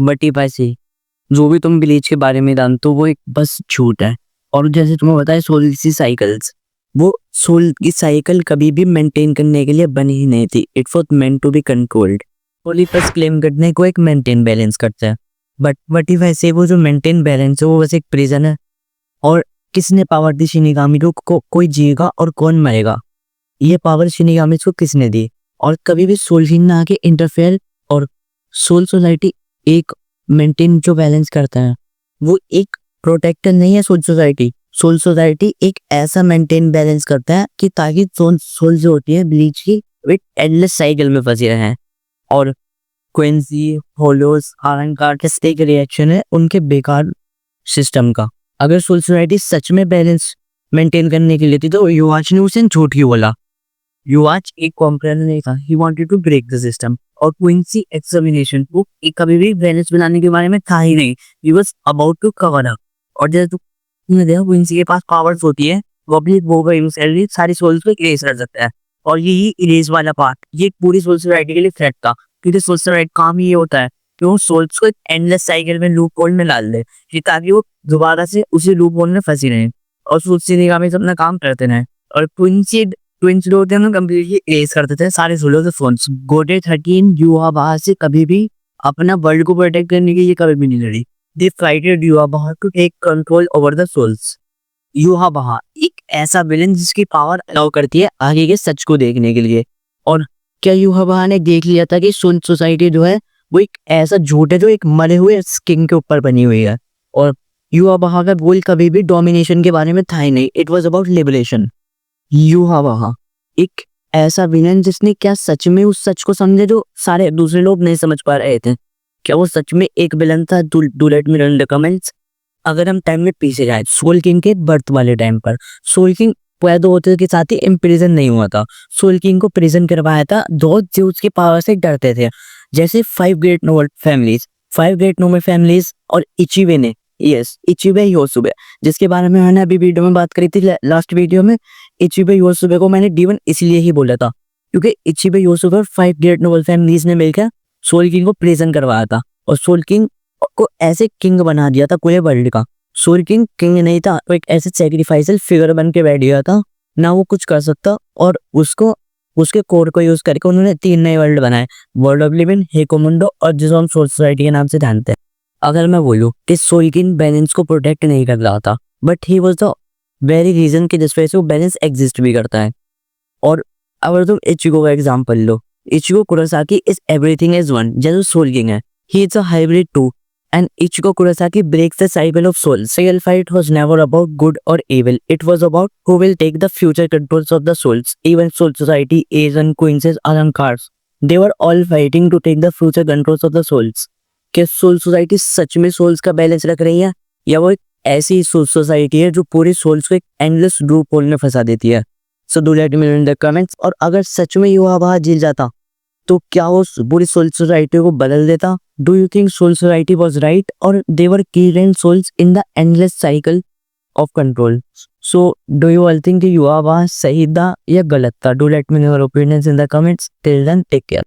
But if I से जो भी तुम ब्लीच के बारे में जानते हो वो एक बस झूठ है। और जैसे तुम्हें पता है सोल की साइकिल्स, वो सोल की साइकिल कभी भी मेंटेन करने के लिए बनी ही नहीं थी। It was meant to be controlled. ओलिपस क्लेम करने को एक मेंटेन बैलेंस करता है, बट इफ ऐसे वो जो मेंटेन बैलेंस है वो बस एक प्रिजन है। और किसने पावर दी शिनिगामी को कोई जिएगा और कौन मरेगा, ये पावर शिनिगामी को किसने दी? और कभी भी सोल किंग ना आके इंटरफेयर। और सोल सोसाइटी एक मेंटेन जो बैलेंस करता है, वो एक प्रोटेक्टर नहीं है। सोल सोसाइटी एक ऐसा मेंटेन बैलेंस करता है कि ताकि सोल जो होती है ब्लीच की वो एक एंडलेस साइकिल में फंसी रहे। और क्विंसी, होलोस, आरंकार का एक रिएक्शन है उनके बेकार सिस्टम का। अगर सोल सोसाइटी सच में बैलेंस मेंटेन करने के लिए थी तो युवाच ने उसे झूठ क्यों बोला? युवाच एक कॉम्प्रेनर नहीं था, he wanted to break the system. और क्विंसी एक्समिनेशन को एक कभी भी बैलेंस बनाने के बारे में था ही नहीं, he was about to cover up. और जैसे तुमने देखा क्विंसी के पास पावर्स होती है, वो अपनी वो सारी सोल्स को इरेज कर सकता है। और यही इरेज वाला पार्ट ये पूरी सोल सोसाइटी के लिए थ्रेट था, क्योंकि सोल सोसाइटी काम ही ये होता है कि वो सोल्स को एक एंडलेस साइकिल में, लूप होल में डाल दे, ताकि वो दोबारा से उसी लूप होल में फंसी रहे और सोल सिनेमा से अपना काम करते रहे। और ट्विंस जो होते हैं ना कंप्लीटली इरेज कर देते हैं सारे सोलों से फोन्स। गोटे 13 युवाबाहा से कभी भी अपना वर्ल्ड को प्रोटेक्ट करने के लिए कभी भी नहीं लड़ी। They fought Yhwach to take control over the souls. Yhwach एक ऐसा विलेन जिसकी पावर अलाउ करती है आगे के सच को देखने के लिए। और क्या युवाबाहा ने देख लिया था कि सोल सोसाइटी जो है वो एक ऐसा झूठ है जो एक मरे हुए किंग के ऊपर बनी हुई है। और युवाबाहा का गोल कभी भी डोमिनेशन के बारे में था ही नहीं, इट वॉज अबाउट लिबरेशन। युवाबाहा एक ऐसा विलेन जिसने क्या सच में उस सच को समझे जो सारे दूसरे लोग नहीं समझ पा रहे थे? क्या वो सच में एक विलेन था? Do let me no in the comments. अगर हम टाइम में पीछे जाए सोल किंग के बर्थ वाले टाइम पर, सोल किंग पैदा होते के साथ ही इम्प्रिजन नहीं हुआ था। सोल किंग को प्रिजन करवाया था दो जो उसके पावर से डरते थे, जैसे 5 ग्रेट नोबल फैमिलीज और इचिबे ने। यस, इचिबे योसुबे, जिसके बारे में मैंने अभी वीडियो में बात करी थी लास्ट वीडियो में। इचिबे योसुबे को मैंने D1 इसलिए ही बोला था क्योंकि इचिबे योसुबे और 5 ग्रेट नोबल फैमिलीज ने मिलकर सोल किंग को प्रिजन करवाया था और सोल किंग को ऐसे किंग बना दिया था पूरे वर्ल्ड का। सोल किंग नहीं था, वो एक ऐसे सैक्रिफाइसल फिगर बन के बैठ गया था, ना वो कुछ कर सकता। और उसके कोर को यूज करके उन्होंने 3 नए वर्ल्ड बनाए, वर्ल्ड ऑफ लिविंग, हेकोमुंडो और जिसे हम सोल सोसाइटी के नाम से जानते हैं। अगर मैं बोलूँ कि सोल किंग बैलेंस को प्रोटेक्ट नहीं कर रहा था, but he was the very reason कि जिस वजह से वो बैलेंस एग्जिस्ट भी करता है। और अगर तुम इचिगो का एग्जांपल लो, Ichigo Kurosaki is everything is one, जैसे सोल किंग है, he is a hybrid too. And Ichigo Kurosaki breaks the cycle of soul. Single fight was never about good or evil. It was about who will take the future controls of the souls. Even Soul Society, Asian, Queens, Alankars, they were all fighting to take the future controls of the souls. क्या soul society सच में souls का balance रख रही है, या वो एक ऐसी सोल सोसाइटी है जो पूरी सोल्स को एक एंडलेस लूप होल में फंसा देती है? So do let me no in the comments. और अगर सच में युवाबाहा जीत जाता तो क्या वो पूरी सोल सोसाइटी को बदल देता? Do you think Soul Society was right और they were killed souls in the endless cycle of control? So do you all think Yhwach सही था या गलत था? Do let me know your opinions in the comments. Till then take care.